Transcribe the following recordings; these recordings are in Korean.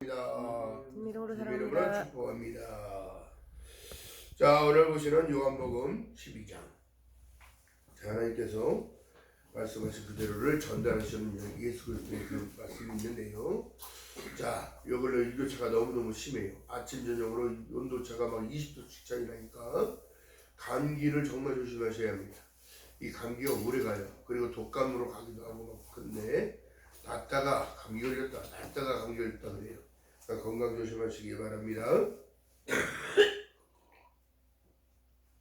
이름으로 이름으로 사랑합니다. 축복합니다. 자, 오늘 보시는 요한복음 12장. 자, 하나님께서 말씀하신 그대로를 전달하시는 예수 그리스도의 그 말씀이 있는데요. 자, 이걸로 일교차가 너무너무 심해요. 아침 저녁으로 온도차가 막 20도씩 차이 나니까 감기를 정말 조심하셔야 합니다. 이 감기가 오래 가요. 그리고 독감으로 가기도 하고 막 근데 낫다가 감기 걸렸다, 낫다가 감기 걸렸다 그래요. 건강 조심하시기 바랍니다.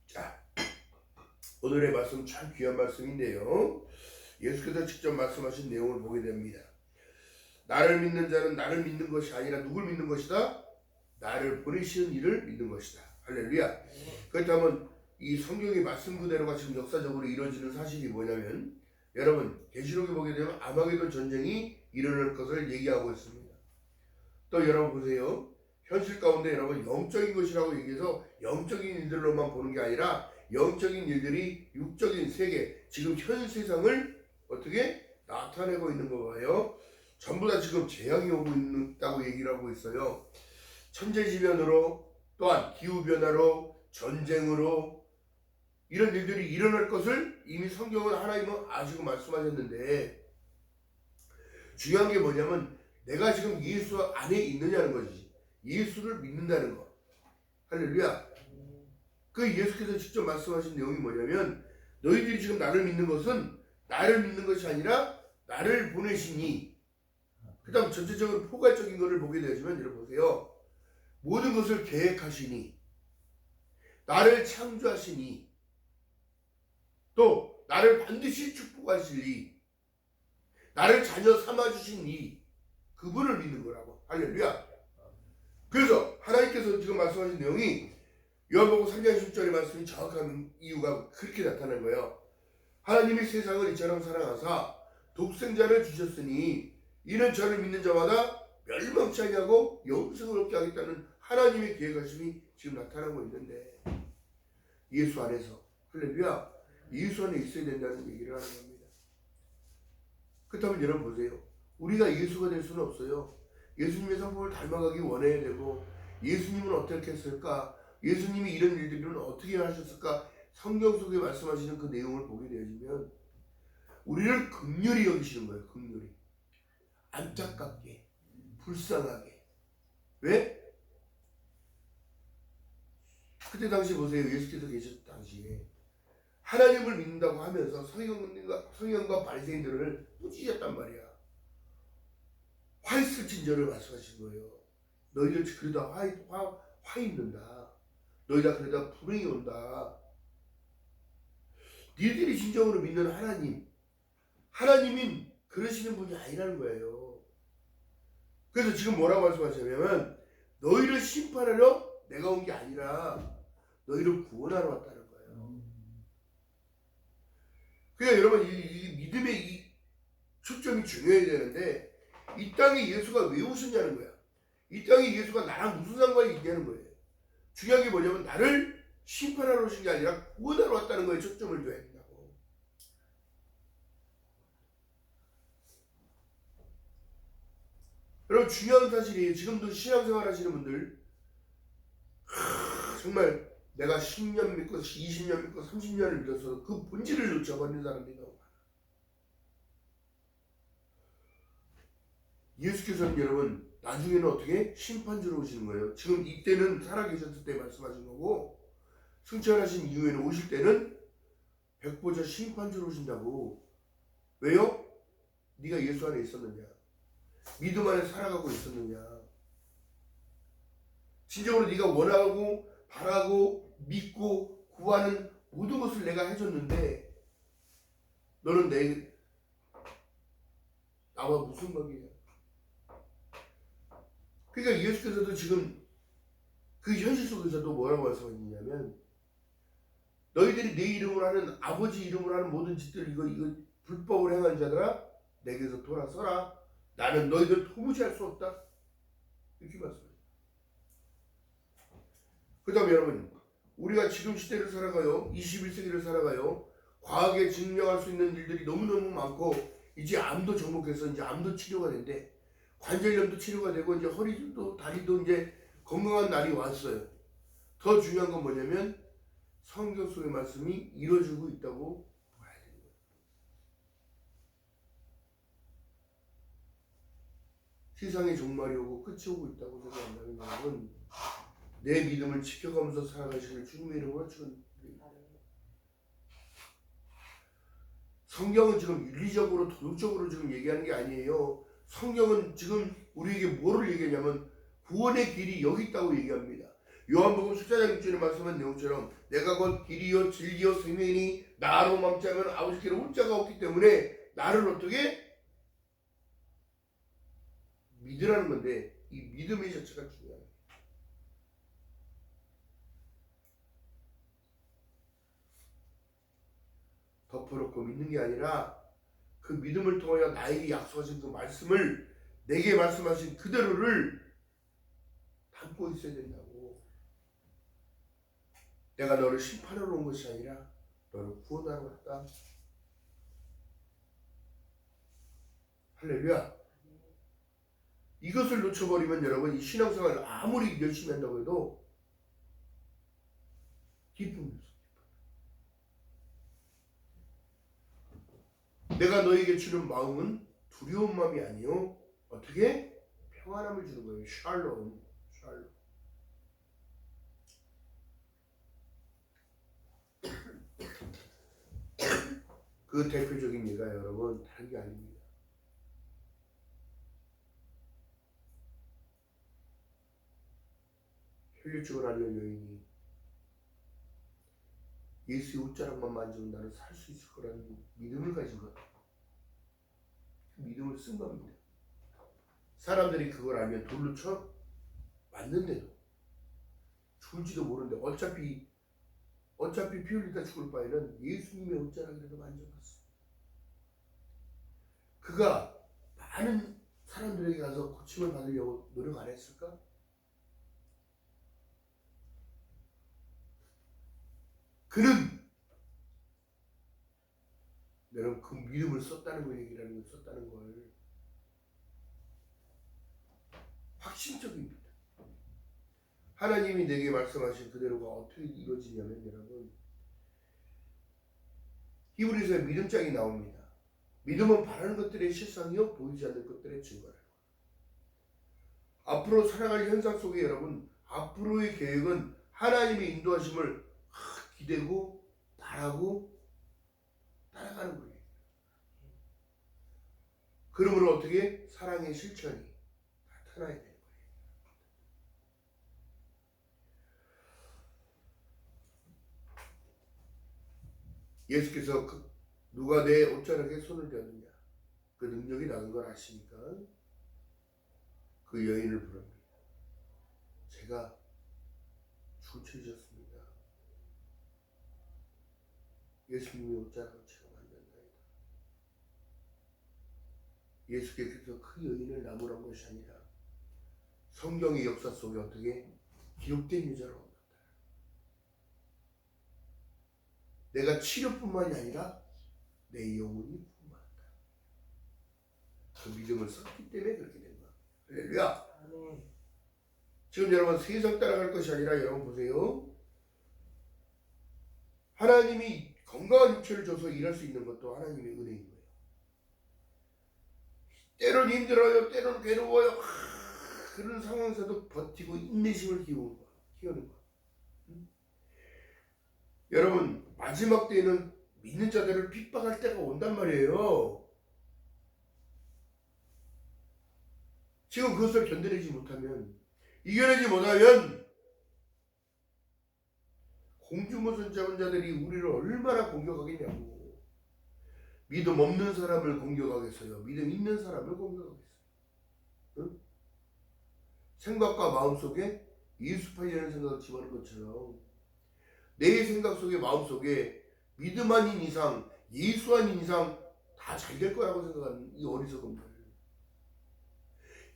자, 오늘의 말씀 참 귀한 말씀인데요. 예수께서 직접 말씀하신 내용을 보게 됩니다. 나를 믿는 자는 나를 믿는 것이 아니라 누굴 믿는 것이다? 나를 보내시는 이를 믿는 것이다. 할렐루야. 그렇다면 이 성경의 말씀 그대로가 지금 역사적으로 이루어지는 사실이 뭐냐면, 여러분 계시록에 보게 되면 아마게돈 전쟁이 일어날 것을 얘기하고 있습니다. 또 여러분 보세요. 현실 가운데 여러분 영적인 것이라고 얘기해서 영적인 일들로만 보는 게 아니라 영적인 일들이 육적인 세계, 지금 현 세상을 어떻게 나타내고 있는 거예요. 전부 다 지금 재앙이 오고 있다고 얘기를 하고 있어요. 천재지변으로, 또한 기후변화로, 전쟁으로 이런 일들이 일어날 것을 이미 성경은 하나님은 아시고 말씀하셨는데, 중요한 게 뭐냐면 내가 지금 예수 안에 있느냐는 거지. 예수를 믿는다는 거. 할렐루야. 그 예수께서 직접 말씀하신 내용이 뭐냐면, 너희들이 지금 나를 믿는 것은 나를 믿는 것이 아니라 나를 보내시니. 그 다음 전체적으로 포괄적인 것을 보게 되지만 여러분 보세요. 모든 것을 계획하시니, 나를 창조하시니, 또 나를 반드시 축복하시니, 나를 자녀 삼아주시니, 그분을 믿는 거라고. 할렐루야. 그래서 하나님께서 지금 말씀하신 내용이 요한복음 3장 10절의 말씀이 정확한 이유가 그렇게 나타난 거예요. 하나님이 세상을 이처럼 사랑하사 독생자를 주셨으니 이는 저를 믿는 자마다 멸망치 아니하고 영생을 얻게 하겠다는 하나님의 계획하심이 지금 나타나고 있는데, 예수 안에서, 할렐루야, 예수 안에 있어야 된다는 얘기를 하는 겁니다. 그렇다면 여러분 보세요. 우리가 예수가 될 수는 없어요. 예수님의 성품을 닮아가기 원해야 되고, 예수님은 어떻게 했을까? 예수님이 이런 일들은 어떻게 하셨을까? 성경 속에 말씀하시는 그 내용을 보게 되어지면 우리를 긍휼히 여기시는 거예요. 긍휼히. 안타깝게, 불쌍하게. 왜? 그때 당시 보세요. 예수께서 계셨을 당시에 하나님을 믿는다고 하면서 서기관과 바리새인들을 꾸짖었단 말이야. 화 있을 진저를 말씀하신 거예요. 너희들 그러다 화 있는다. 너희다 그러다 불행이 온다. 니들이 진정으로 믿는 하나님인 그러시는 분이 아니라는 거예요. 그래서 지금 뭐라고 말씀하시냐면, 너희를 심판하러 내가 온 게 아니라 너희를 구원하러 왔다는 거예요. 그러니까 여러분 이 믿음의 이 초점이 중요해야 되는데, 이 땅에 예수가 왜 오셨냐는 거야. 이 땅에 예수가 나랑 무슨 상관이 있냐는 거예요. 중요한 게 뭐냐면 나를 심판하러 오신 게 아니라 구원하러 왔다는 거에 초점을 둬야 된다고. 여러분 중요한 사실이에요. 지금도 신앙생활 하시는 분들 정말 내가 10년 믿고 20년 믿고 30년을 믿어서 그 본질을 놓쳐버리는 사람들이 너무 많아. 예수께서는 여러분 나중에는 어떻게 심판주로 오시는 거예요. 지금 이때는 살아계셨을 때 말씀하신 거고, 승천하신 이후에는 오실 때는 백보자 심판주로 오신다고. 왜요? 네가 예수 안에 있었느냐, 믿음 안에 살아가고 있었느냐, 진정으로 네가 원하고 바라고 믿고 구하는 모든 것을 내가 해줬는데 너는 나와 무슨 관계야? 그러니까 예수께서도 지금 그 현실 속에서도 뭐라고 말씀하시냐면, 너희들이 내 이름으로 하는, 아버지 이름으로 하는 모든 짓들, 이거 불법을 행하는 자들아 내게서 돌아서라. 나는 너희들 도무지 할 수 없다. 이렇게 말씀해요. 그 다음에 여러분, 우리가 지금 시대를 살아가요. 21세기를 살아가요. 과학에 증명할 수 있는 일들이 너무너무 많고, 이제 암도 정복해서 이제 암도 치료가 된대. 관절염도 치료가 되고 이제 허리도 다리도 이제 건강한 날이 왔어요. 더 중요한 건 뭐냐면 성경 속의 말씀이 이루어지고 있다고 봐야 되는 거예요. 세상의 종말이 오고 끝이 오고 있다고 생각한다면 여러분 내 믿음을 지켜가면서 살아가시길 주님의 이름으로 축원드립니다. 성경은 지금 윤리적으로 도덕적으로 지금 얘기하는 게 아니에요. 성경은 지금 우리에게 뭐를 얘기하냐면 구원의 길이 여기 있다고 얘기합니다. 요한복음 14장 6절에 말씀한 내용처럼 내가 곧 길이요 진리요 생명이니 나로 멈지 않으면 아버지께로 올 자가 없기 때문에 나를 어떻게 믿으라는 건데 이 믿음의 자체가 중요해요. 덮어놓고 믿는 게 아니라 그 믿음을 통하여 나에게 약속하신 그 말씀을 내게 말씀하신 그대로를 담고 있어야 된다고. 내가 너를 심판하러 온 것이 아니라 너를 구원하러 왔다. 할렐루야. 이것을 놓쳐버리면 여러분 이 신앙생활을 아무리 열심히 한다고 해도 기쁨이 없어. 내가 너에게 주는 마음은 두려운 마음이 아니요 어떻게? 평안함을 주는 거예요. 샬롬. 샬롬. 그 대표적인 예가 여러분 다른 게 아닙니다. 혈류증을 앓는 여인이 예수의 옷자락만 만지면 나는 살 수 있을 거라는 믿음을 가진 것. 믿음을 쓴 겁니다. 사람들이 그걸 알면 돌로 쳐 맞는데도 죽을지도 모르는데 어차피 피 흘리다 죽을 바에는 예수님의 옷자락이라도 만져봤어. 그가 많은 사람들에게 가서 고침을 받으려고 노력 안 했을까? 그는 여러분 그 믿음을 썼다는 걸 얘기라는 걸 썼다는 걸 확신적입니다. 하나님이 내게 말씀하신 그대로가 어떻게 이루어지냐면 여러분 히브리서에 믿음장이 나옵니다. 믿음은 바라는 것들의 실상이요 보이지 않는 것들의 증거라고. 앞으로 살아갈 현상 속에 여러분 앞으로의 계획은 하나님의 인도하심을 기대고 바라고 따라가는 거예요. 그러므로 어떻게 사랑의 실천이 나타나야 되는 거예요. 예수께서 누가 내 옷자락에 손을 대었느냐 그 능력이 나는 걸 아시니까 그 여인을 부릅니다. 제가 주체졌습니다. 예수님의 옷자락을 제가 만졌나이다. 예수께서 그 여인을 나무란 것이 아니라 성경의 역사 속에 어떻게 기록된 여자로 나타나. 내가 치료뿐만이 아니라 내 영혼이 풍만하다. 그 믿음을 썼기 때문에 그렇게 된 거야. 할렐루야. 지금 여러분 세상 따라갈 것이 아니라 여러분 보세요. 하나님이 건강한 육체를 줘서 일할 수 있는 것도 하나님의 은혜인 거예요. 때로는 힘들어요. 때로는 괴로워요. 그런 상황에서도 버티고 인내심을 키우는 거. 여러분 마지막 때에는 믿는 자들을 핍박할 때가 온단 말이에요. 지금 그것을 견뎌내지 못하면 이겨내지 못하면 공중모선 잡은 자들이 우리를 얼마나 공격하겠냐고. 믿음 없는 사람을 공격하겠어요? 믿음 있는 사람을 공격하겠어요? 응? 생각과 마음속에 예수파이라는 생각을 집어넣은 것처럼 내 생각 속에 마음속에 믿음 아닌 이상 예수 아닌 이상 다 잘 될 거라고 생각하는 이 어리석은 말.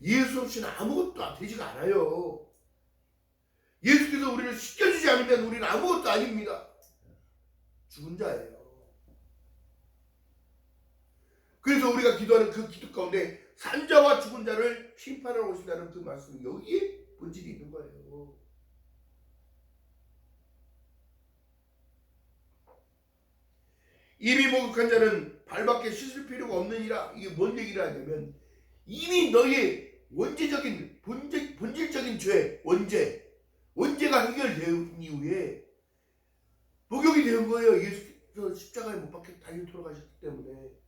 예수 없이는 아무것도 되지가 않아요. 예수께서 우리를 씻겨주지 않으면 우리는 아무것도 아닙니다. 죽은 자예요. 그래서 우리가 기도하는 그 기도 가운데 산자와 죽은 자를 심판하러 오신다는 그 말씀이 여기에 본질이 있는 거예요. 이미 목욕한 자는 발밖에 씻을 필요가 없느니라. 이게 뭔 얘기를 하냐면 이미 너의 원죄적인 본질적인 죄 원죄가 해결된 이후에 목욕이 된 거예요. 예수께서 십자가에 못 박혀 달려 돌아가셨기 때문에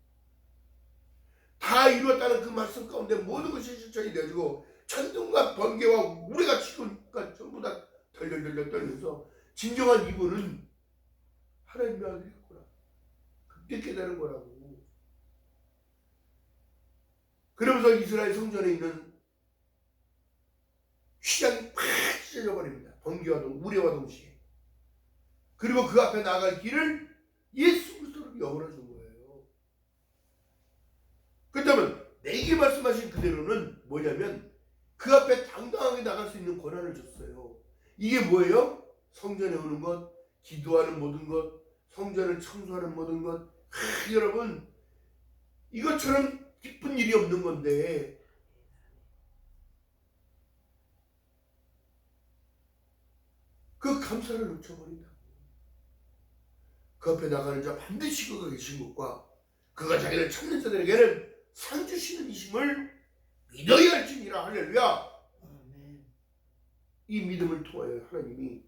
다 이루었다는 그 말씀 가운데 모든 것이 실천이 되어지고 천둥과 번개와 우레가 치니까 전부 다 덜덜덜 떨면서 진정한 이분은 하나님의 아들이구나. 그때 깨달은 거라고. 그러면서 이스라엘 성전에 있는 휘장이 팍 찢어져 버립니다. 번개와 우레와 동시에. 그리고 그 앞에 나갈 길을 예수 그리스도로 열어준 거예요. 그렇다면 내게 말씀하신 그대로는 뭐냐면 그 앞에 당당하게 나갈 수 있는 권한을 줬어요. 이게 뭐예요? 성전에 오는 것, 기도하는 모든 것, 성전을 청소하는 모든 것. 여러분 이것처럼 기쁜 일이 없는 건데 그 감사를 놓쳐버린다. 그 앞에 나가는 자 반드시 그가 계신 것과 그가 자기를 찾는 자들에게는 상 주시는 이심을 믿어야 할지니라. 할렐루야. 이 믿음을 통하여 하나님이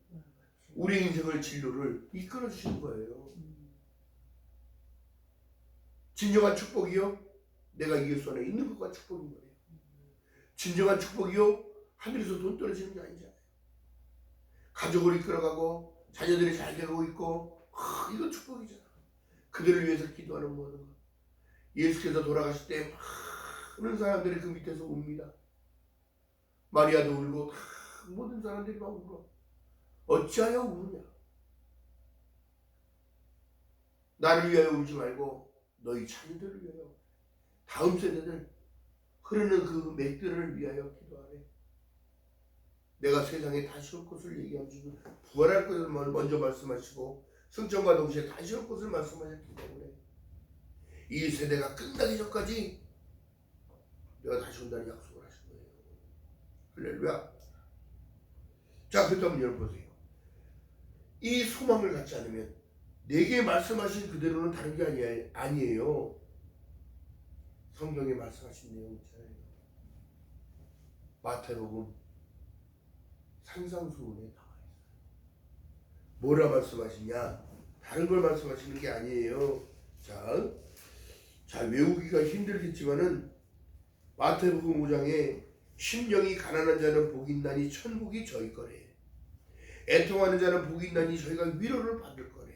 우리 인생의 진로를 이끌어 주시는 거예요. 진정한 축복이요, 내가 예수 안에 있는 것과 축복인 거예요. 진정한 축복이요, 하늘에서 돈 떨어지는 게 아니잖아요. 가족을 이끌어가고 자녀들이 잘 되고 있고, 이건 축복이잖아. 그들을 위해서 기도하는 모든 것. 예수께서 돌아가실 때 많은 사람들이 그 밑에서 웁니다. 마리아도 울고 모든 사람들이 막 울어. 어찌하여 우느냐? 나를 위하여 울지 말고 너희 자녀들을 위하여, 다음 세대들, 흐르는 그 맥들을 위하여 기도하래. 내가 세상에 다시 올 것을 얘기하시고 부활할 것을 먼저 말씀하시고 승천과 동시에 다시 올 것을 말씀하셨기 때문에 이 세대가 끝나기 전까지 내가 다시 온다는 약속을 하신 거예요. 할렐루야. 자, 그렇다면 여러분 보세요. 이 소망을 갖지 않으면 내게 말씀하신 그대로는 다른 게 아니에요. 성경에 말씀하신 내용 있잖아요. 마태복음 산상수훈에 나와 있어요. 뭐라 말씀하시냐? 다른 걸 말씀하시는 게 아니에요. 자, 외우기가 힘들겠지만은 마태복음 5장에 심령이 가난한 자는 복이 있나니 천국이 저희 거래. 애통하는 자는 복이 있나니 저희가 위로를 받을 거래.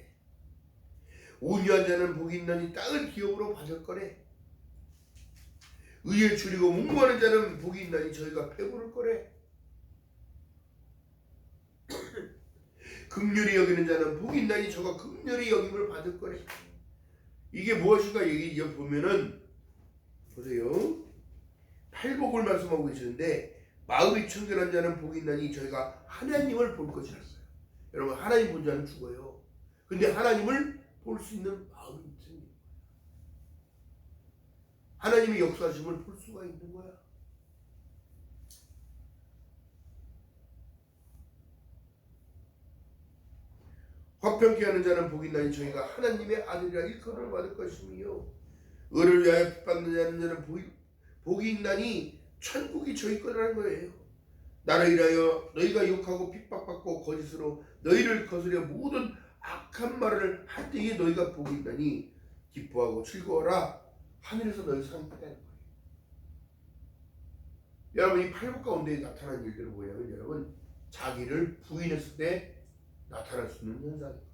온유한 자는 복이 있나니 땅을 기업으로 받을 거래. 의에 줄이고 목마른 자는 복이 있나니 저희가 배부를 거래. 긍휼히 여기는 자는 복이 있나니 저가 긍휼히 여김을 받을 거래. 이게 무엇인가 얘기 보면은 보세요. 팔복을 말씀하고 계시는데 마음이 청결한 자는 복이 있나니 저희가 하나님을 볼 것이었어요. 여러분, 하나님 본 자는 죽어요. 근데 하나님을 볼 수 있는 마음이 있습니다. 하나님의 역사심을 볼 수가 있는 거야. 화평케 하는 자는 복이 있나니 저희가 하나님의 아들이라 일컬음을 받을 것이며, 의를 위하여 핍받는 자는 복이 있나니 천국이 저희 거라는 거예요. 나를 위하여 너희가 욕하고 핍박받고 거짓으로 너희를 거스려 모든 악한 말을 할 때에 너희가 복이 있나니 기뻐하고 즐거워라. 하늘에서 너희 상을 받아야 하는 거예요. 여러분, 이 팔복 가운데 나타난 일들은 뭐냐면, 여러분, 자기를 부인했을 때 나타날 수 있는 현상이에요.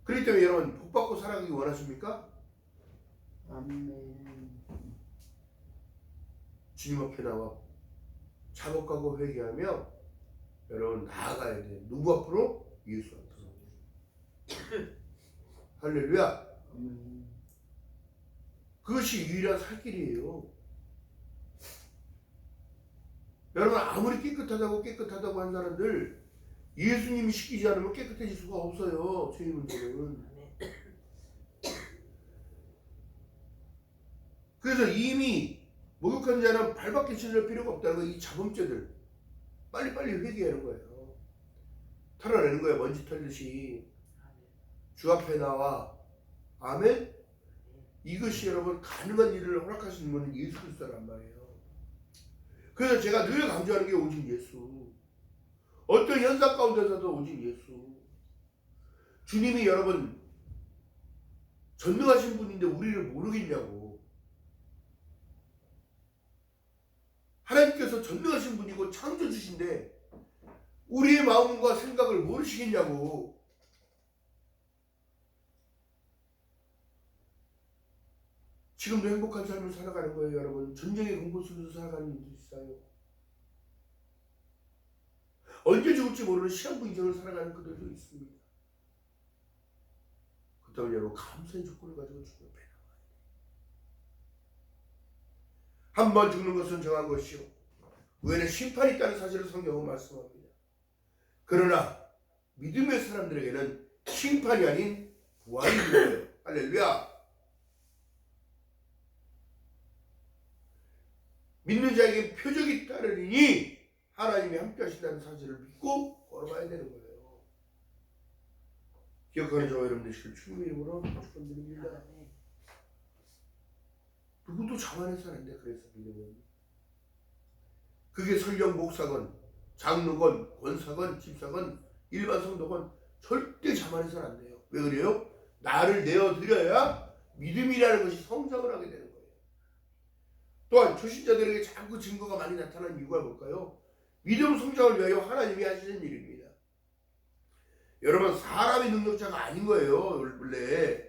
그렇기 때문에 여러분, 복받고 살아가기 원하십니까? 아멘. 주님 앞에 나와 작업하고 회개하며 여러분 나아가야 돼. 누구 앞으로? 예수 앞으로. 할렐루야. 그것이 유일한 살 길이에요. 여러분, 아무리 깨끗하다고 한 사람들 예수님이 시키지 않으면 깨끗해질 수가 없어요. 죄의 문제는. 그래서 이미 목욕한 자는 발밖에 씻을 필요가 없다는 거예요. 이 자범죄들 빨리빨리 회개하는 거예요. 털어내는 거예요. 먼지 털듯이 주 앞에 나와. 아멘. 이것이 여러분 가능한 일을 허락하시는 분은 예수 그리스도란 말이에요. 그래서 제가 늘 강조하는 게 오직 예수. 어떤 현상 가운데서도 오직 예수. 주님이 여러분 전능하신 분인데 우리를 모르겠냐고. 하나님께서 전능하신 분이고 창조주신데 우리의 마음과 생각을 모르시겠냐고. 지금도 행복한 삶을 살아가는 거예요. 여러분 전쟁의 공포 속에서 살아가는 일도 있어요. 언제 죽을지 모르는 시한부 인생을 살아가는 그들도 있습니다. 그렇다면 여러분 감사의 조건을 가지고 죽는 배 나와야 돼요. 한 번 죽는 것은 정한 것이요 후에는 심판이 있다는 사실을 성경은 말씀합니다. 그러나 믿음의 사람들에게는 심판이 아닌 부활이 있는 거예요. 할렐루야. 믿는 자에게 표적이 따르니 하나님이 함께 하신다는 사실을 믿고 걸어가야 되는 거예요. 기억하는 저와 여러분 되시길 주님의 이름으로 축원드립니다. 누구도 자만해서 안 돼. 그래서 믿음은 그게 설령 목사건 장로건 권사건 집사건 일반 성도건 절대 자만해서는 안 돼요. 왜 그래요? 나를 내어드려야 믿음이라는 것이 성장을 하게 되는 거예요. 또한 초신자들에게 자꾸 증거가 많이 나타나는 이유가 뭘까요? 믿음 성장을 위하여 하나님이 하시는 일입니다. 여러분 사람의 능력자가 아닌 거예요. 원래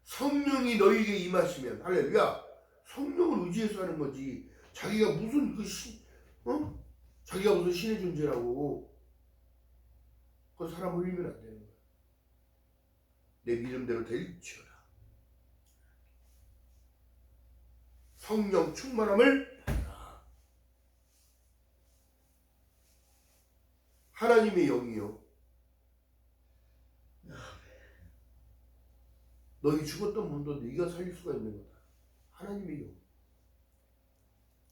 성령이 너희에게 임하시면 할렐루야. 성령을 의지해서 하는 거지. 자기가 무슨 자기가 무슨 신의 존재라고 그 사람 흘리면 안 되는 거야. 내 믿음대로 될지어다. 성령 충만함을 받아라. 하나님의 영이요 너희 죽었던 분도 네가 살릴 수가 있는 거다. 하나님의 영.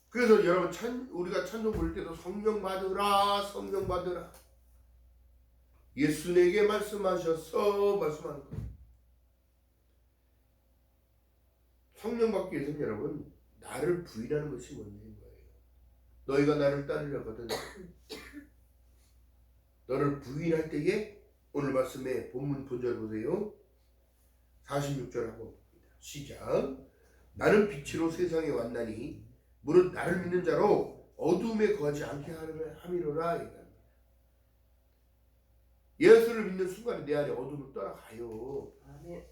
그래서 여러분 우리가 찬송 부를 때도 성령 받으라 성령 받으라. 예수 내게 말씀하셔서 말씀하는 거예요. 성령 받기 위해서는 여러분 나를 부인하는 것이 먼저인 거예요. 너희가 나를 따르려거든 너를 부인할 때에 오늘 말씀의 본문 본절 보세요. 46절 한번 봅니다. 시작. 나는 빛으로 세상에 왔나니 무릇 나를 믿는 자로 어둠에 거하지 않게 함이로라. 예수를 믿는 순간에 내 안에 어둠을 떠나가요. 아멘.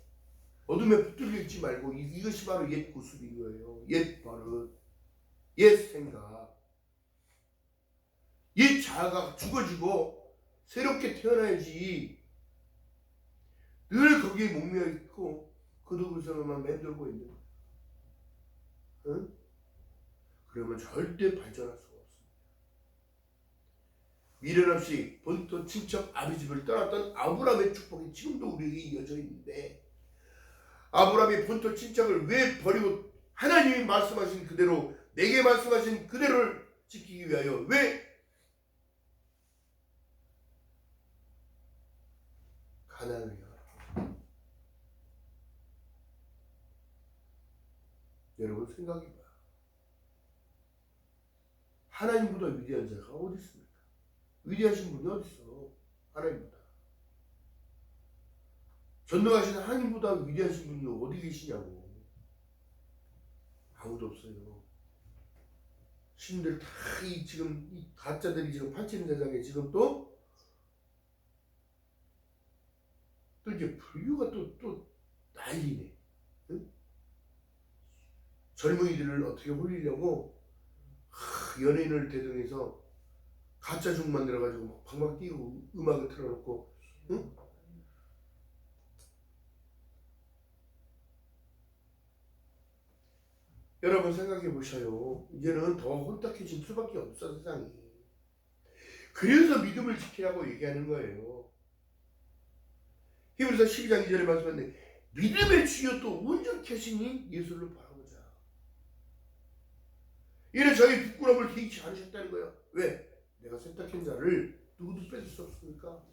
어둠에 붙들려 있지 말고 이것이 바로 옛 구습인 거예요. 옛 버릇, 옛 생각, 옛 자아가 죽어지고 새롭게 태어나야지. 늘 거기에 목매어 있고 그 누구서만 맴돌고 있는 거예요. 응? 그러면 절대 발전할 수가 없습니다. 미련 없이 본토 친척 아비집을 떠났던 아브라함의 축복이 지금도 우리에게 이어져 있는데 아브라함이 본토 친척을 왜 버리고 하나님이 말씀하신 그대로 내게 말씀하신 그대로를 지키기 위하여 왜 가나안을 향하라. 여러분 생각해봐. 하나님보다 위대한 자가 어디 있습니까? 위대하신 분이 어디 있어? 하나님보다. 전능하신 하나님보다 위대하신 분이 어디 계시냐고. 아무도 없어요. 신들 다 지금 이 가짜들이 지금 판치는 세상에 지금 또 이제 불교가 또 난리네. 응? 젊은이들을 어떻게 홀리려고 연예인을 대동해서 가짜 중 만들어가지고 방방 뛰고 음악을 틀어놓고 응? 여러분 생각해 보셔요. 이제는 더 혼탁해질 수밖에 없어 세상이. 그래서 믿음을 지키라고 얘기하는 거예요. 히브리서 12장 2절에 말씀하는데 믿음의 주여 또 온전케 하시니 예수를 바라보자. 이는 저희 부끄러움을 개의치 않으셨다는 거예요. 왜? 내가 선택한 자를 누구도 뺏을 수 없으니까.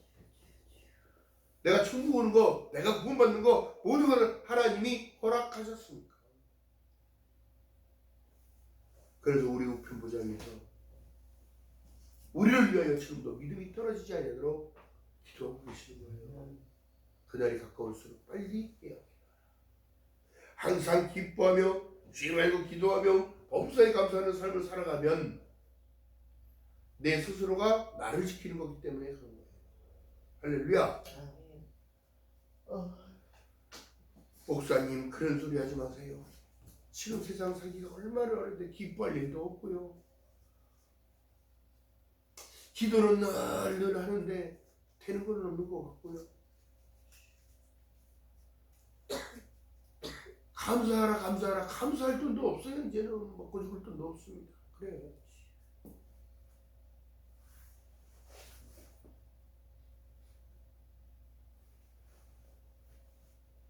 내가 천국 오는 거, 내가 구원받는 거 모든 것을 하나님이 허락하셨으니까. 그래서 우리 우편부장에서 우리를 위하여 지금도 믿음이 떨어지지 않도록 기도하고 계시는 거예요. 그날이 가까울수록 빨리 해야 합니다. 항상 기뻐하며 쉬지 말고 기도하며 범사에 감사하는 삶을 살아가면 내 스스로가 나를 지키는 거기 때문에 그런 거예요. 할렐루야. 목사님 그런 소리 하지 마세요. 지금 세상 살기가 얼마나 어려운데 기뻐할 일도 없고요. 기도는 늘 하는데 되는 건 없는 것 같고요. 감사하라 감사할 돈도 없어요. 이제는 먹고 죽을 돈도 없습니다. 그래요.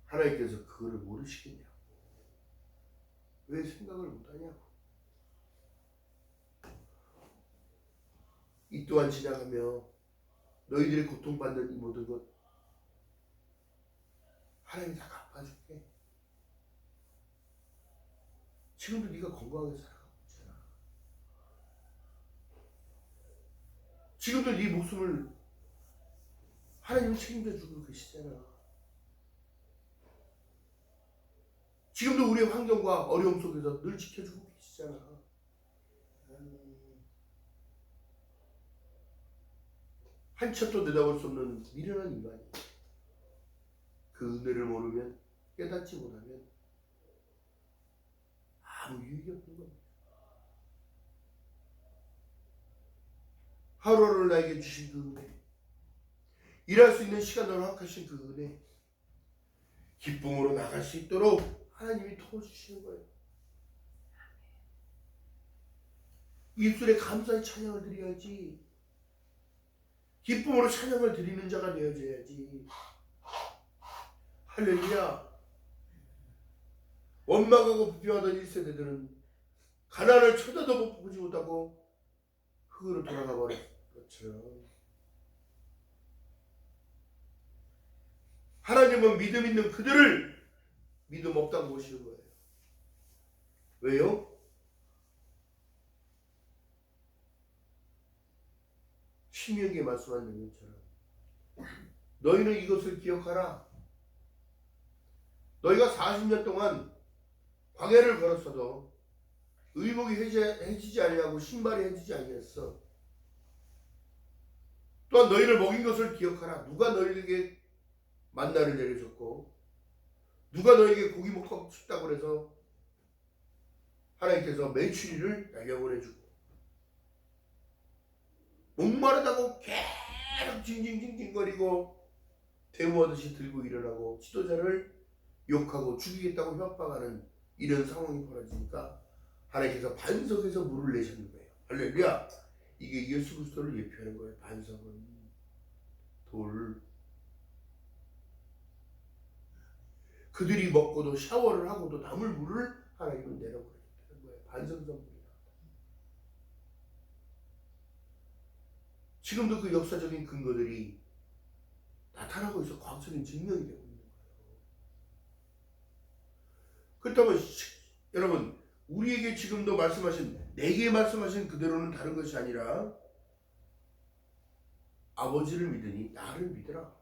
하나님께서 그거를 모르시겠냐고. 왜 생각을 못하냐고. 이 또한 지나가며 너희들이 고통받는 이 모든 것 하나님이 다 갚아줄게. 지금도 네가 건강하게 살아가고 있잖아. 지금도 네 목숨을 하나님이 책임져주고 계시잖아. 지금도 우리의 환경과 어려움 속에서 늘 지켜주고 계시잖아. 한참도 내다볼 수 없는 미련한 인간이 그 은혜를 모르면 깨닫지 못하면 아무 유익이 없는 겁니다. 하루하루를 나에게 주신 그 은혜, 일할 수 있는 시간을 허락하신 그 은혜, 기쁨으로 나갈 수 있도록 하나님이 도와주시는 거예요. 입술에 감사의 찬양을 드려야지. 기쁨으로 찬양을 드리는 자가 되어줘야지. 할렐루야. 원망하고 부패하던 1세대들은 가난을 쳐다도 보지 못하고 흙으로 돌아가 버린 것처럼 하나님은 믿음 있는 그들을 믿음 없다고 보시는 거예요. 왜요? 신명기에 말씀하는 것처럼 너희는 이것을 기억하라. 너희가 40년 동안 광야를 걸었어도 의복이 해지지 아니하고 신발이 해지지 아니했어. 또한 너희를 먹인 것을 기억하라. 누가 너희에게 만나를 내려줬고 누가 너희에게 고기 먹고 싶다고 해서 하나님께서 메추리를 내게 보내주고 목마르다고 계속 징징징징거리고 대모하듯이 들고 일어나고 지도자를 욕하고 죽이겠다고 협박하는 이런 상황이 벌어지니까 하나님께서 반석에서 물을 내셨는 거예요. 할렐루야. 이게 예수 그리스도를 예표하는 거예요. 반석은 돌. 그들이 먹고도 샤워를 하고도 남을 물을 하나님은 내려보내셨다는 거예요. 반석에서 물이 나온다. 지금도 그 역사적인 근거들이 나타나고 있어. 과학적인 증명이 되고 있는 거예요. 그렇다면 여러분 우리에게 지금도 말씀하신 내게 말씀하신 그대로는 다른 것이 아니라 아버지를 믿으니 나를 믿으라.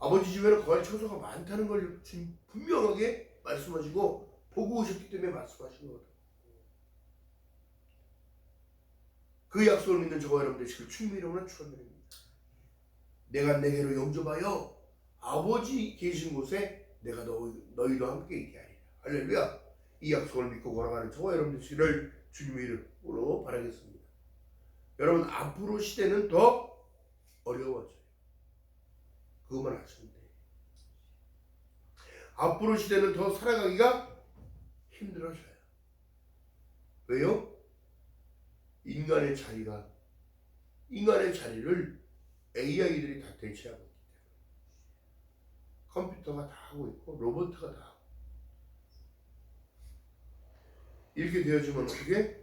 아버지 집에는 거할 처소가 많다는 걸 분명하게 말씀하시고 보고 오셨기 때문에 말씀하신 거다. 그 약속을 믿는 저와 여러분들 지금 주님의 이름으로 축원드립니다. 내가 내게로 영접하여 아버지 계신 곳에 내가 너희도 함께 있게 하리라. 할렐루야. 이 약속을 믿고 걸어가는 저와 여러분들 주님의 이름으로 바라겠습니다. 여러분 앞으로 시대는 더 어려워져요. 그것만 아시면 돼요. 앞으로 시대는 더 살아가기가 힘들어져요. 왜요? 인간의 자리가 인간의 자리를 AI들이 다 대체하고 있기 때문에 컴퓨터가 다 하고 있고 로봇가 다 하고 이렇게 되어지면 어떻게?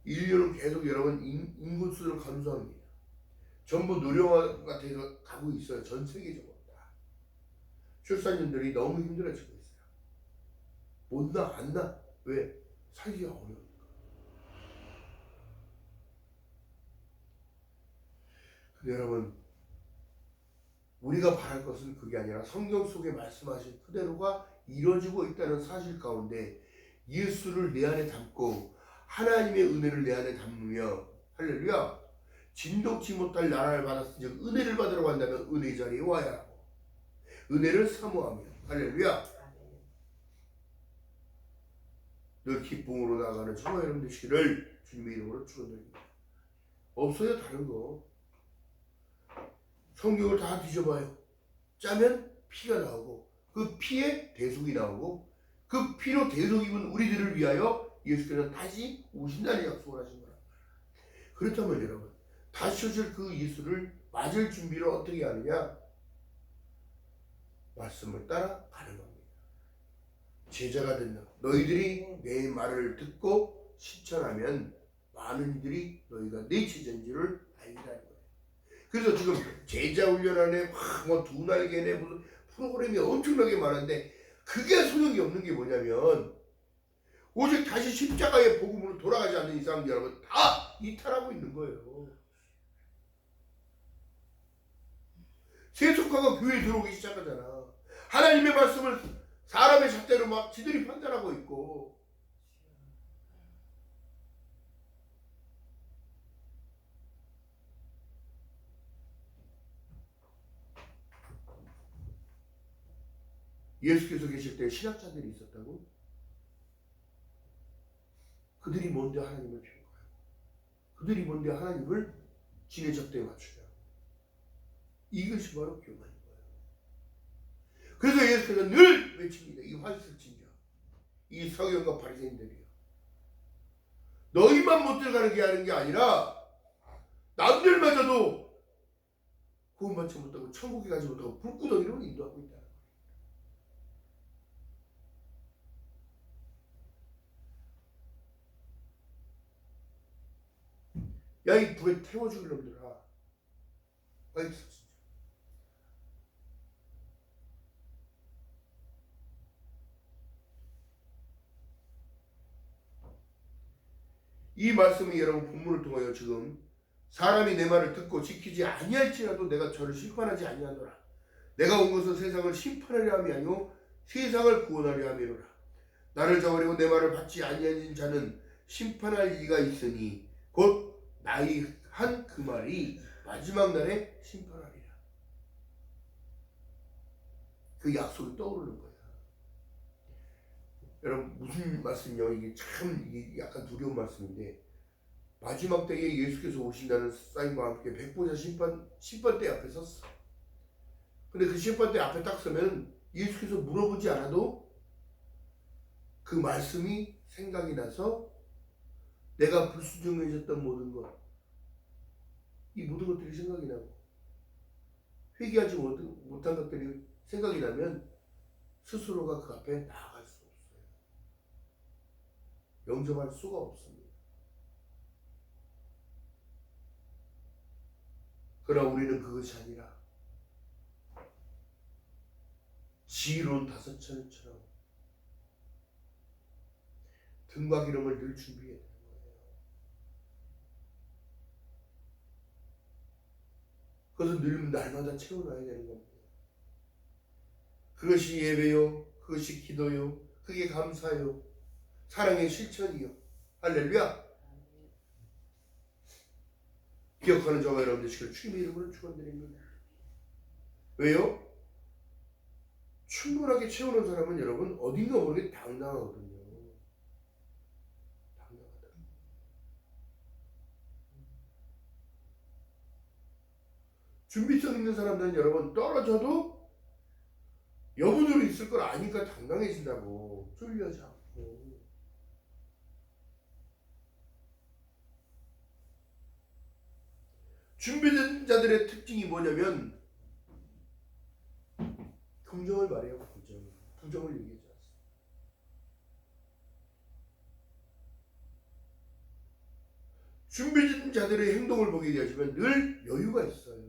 인류는 계속 여러분 인구수를 감소합니다. 전부 노령화가 돼서 가고 있어요. 전 세계적으로 다. 출산율들이 너무 힘들어지고 있어요. 못 나, 안 나. 왜? 살기가 어려우니까. 근데 여러분, 우리가 바랄 것은 그게 아니라 성경 속에 말씀하신 그대로가 이루어지고 있다는 사실 가운데 예수를 내 안에 담고 하나님의 은혜를 내 안에 담으며 할렐루야 진동치 못할 나라를 받았으니 은혜를 받으러 간다면 은혜 자리에 와야 하고 은혜를 사모하며 할렐루야 늘 기쁨으로 나가는 저와 여러분 되시기를 주님의 이름으로 축원드립니다. 없어요 다른 거. 성경을 다 뒤져봐요. 짜면 피가 나오고 그 피에 대속이 나오고 그 피로 대속 입은 우리들을 위하여 예수께서 다시 오신다는 약속을 하신 거라. 그렇다면 여러분 다시 오실 그 예수를 맞을 준비를 어떻게 하느냐? 말씀을 따라 가는 겁니다. 제자가 된다. 너희들이 내 말을 듣고 실천하면 많은 이들이 너희가 내 제자인지를 알리라는 거예요. 그래서 지금 제자 훈련안에 뭐 두 날개네 무슨 프로그램이 엄청나게 많은데 그게 소용이 없는 게 뭐냐면 오직 다시 십자가의 복음으로 돌아가지 않는 이상 여러분 다 이탈하고 있는 거예요. 세속화가 교회에 들어오기 시작하잖아. 하나님의 말씀을 사람의 잣대로 막 지들이 판단하고 있고 예수께서 계실 때 신학자들이 있었다고? 그들이 뭔데 하나님을 평가하고 그들이 뭔데 하나님을 진의 잣대에 맞추냐. 이것이 바로 교만인 거예요. 그래서 예수께서 늘 외칩니다. 이 환슬진자 이 서기관과 바리새인들이요. 너희만 못 들어가는 게 하는 게 아니라 남들마저도 구원받지 못하고 천국에 가지 못하고 불구덩이로 인도하고 있다. 야 이 불에 태워 죽일 놈들아. 아이 진짜. 이 말씀이 여러분 본문을 통하여 지금 사람이 내 말을 듣고 지키지 아니할지라도 내가 저를 심판하지 아니하노라. 내가 온 것은 세상을 심판하려 함이 아니요 세상을 구원하려 함이로라. 나를 저버리고 내 말을 받지 아니하는 자는 심판할 이가 있으니 곧 나의 한 그 말이 마지막 날에 심판하리라. 그 약속이 떠오르는 거야. 여러분 무슨 말씀이요? 이게 참 이게 약간 두려운 말씀인데 마지막 때에 예수께서 오신다는 사인과 함께 백보자 심판대 앞에 섰어. 근데 그 심판대 앞에 딱 서면 예수께서 물어보지 않아도 그 말씀이 생각이 나서 내가 불순종해졌던 모든 것, 이 모든 것들이 생각이 나고 회개하지 못한 것들이 생각이 나면 스스로가 그 앞에 나아갈 수 없어요. 영접할 수가 없습니다. 그러나 우리는 그것이 아니라 지혜로운 다섯처럼 등과 기름을 늘 준비해야 되는 거예요. 그것은 늘 날마다 채워놔야 되는 겁니다. 그것이 예배요, 그것이 기도요, 그게 감사요, 사랑의 실천이요. 할렐루야. 기억하는 저와 여러분들 시절 주님의 이름으로 축원드립니다. 왜요? 충분하게 채우는 사람은 여러분 어딘가 모르게 당당하거든요. 당당하다. 준비성 있는 사람들은 여러분 떨어져도 여분으로 있을 걸 아니까 당당해진다고. 쫄려하지 않고. 준비된 자들의 특징이 뭐냐면 긍정을 말해요. 부정을 얘기하지 않습니다. 준비된 자들의 행동을 보게 되지만 늘 여유가 있어요.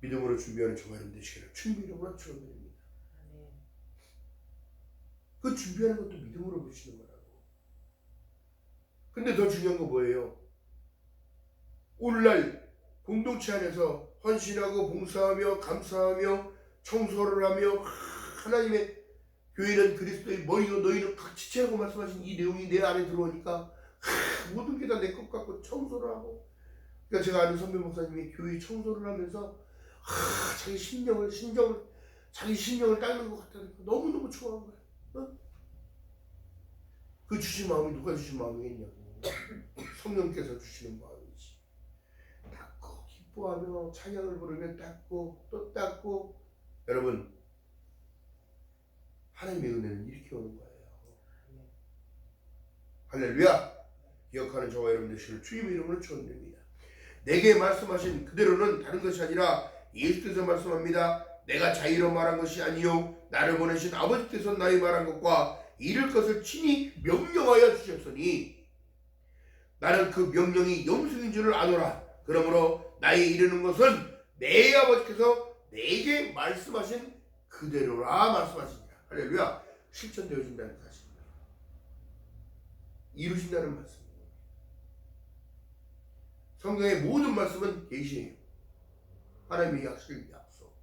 믿음으로 준비하는 저와 여러분 되시기를 주님의 이름으로 축원드립니다. 그 준비하는 것도 믿음으로 보시는 거라고. 근데 더 중요한 건 뭐예요? 오늘날 공동체 안에서 헌신하고 봉사하며 감사하며 청소를 하며 하나님의 교회는 그리스도의 머리고 너희는 각 지체라고 말씀하신 이 내용이 내 안에 들어오니까 모든 게 다 내 것 같고 청소를 하고, 그러니까 제가 아는 선배 목사님이 교회 청소를 하면서 자기 심령을 닦는 것 같다니까 너무너무 좋아한 거야. 어? 그 주신 마음이 누가 주신 마음이겠냐고. 성령께서 주시는 마음이지. 닦고 기뻐하며 찬양을 부르며 닦고 또 닦고. 여러분, 하나님의 은혜는 이렇게 오는 거예요. 할렐루야. 기억하는 저와 여러분 되시기를 주님의 이름으로 축원드립니다. 내게 말씀하신 그대로는 다른 것이 아니라 예수께서 말씀합니다. 내가 자의로 말한 것이 아니요 나를 보내신 아버지께서 나의 말한 것과 이룰 것을 친히 명령하여 주셨으니 나는 그 명령이 영생인 줄을 아노라. 그러므로 나의 이르는 것은 내 아버지께서 내게 말씀하신 그대로라 말씀하십니다. 할렐루야. 실천되어진다는 사실입니다. 이루신다는 말씀입니다. 성경의 모든 말씀은 계시예요. 하나님의 약속입니다. 약속.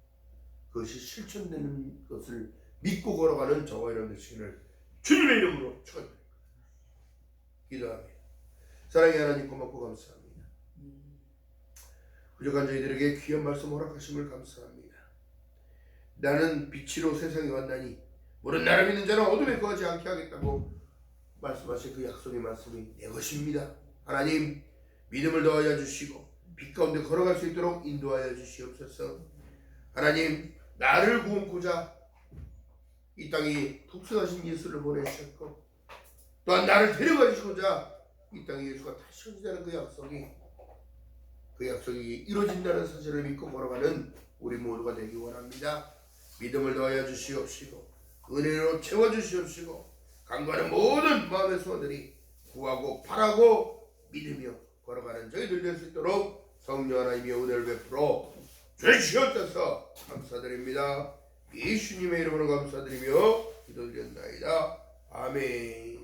그것이 실천되는 것을 믿고 걸어가는 저와 여러분 되시기를 주님의 이름으로 축원드립니다. 기도합니다. 사랑의 하나님 고맙고 감사합니다. 부족한 저희들에게 귀한 말씀 허락하심을 감사합니다. 나는 빛으로 세상에 왔나니 모든 나를 믿는 자는 어둠에 거하지 않게 하겠다고 말씀하신 그 약속의 말씀이 내 것입니다. 하나님, 믿음을 더하여 주시고 빛 가운데 걸어갈 수 있도록 인도하여 주시옵소서. 하나님, 나를 구원코자 이 땅에 독생하신 예수를 보내주셨고 또한 나를 데려가 주시고자 이 땅에 예수가 다시 오시다는 그 약속이 이루어진다는 사실을 믿고 걸어가는 우리 모두가 되기 원합니다. 믿음을 더하여 주시옵시고 은혜로 채워주시옵시고 간구하는 모든 마음의 소원들이 구하고 바라고 믿으며 걸어가는 저희들 될 수 있도록 성령 하나님의 은혜를 베풀어 주시옵소서. 감사드립니다. 예수님의 이름으로 감사드리며 기도드렸나이다. 아멘.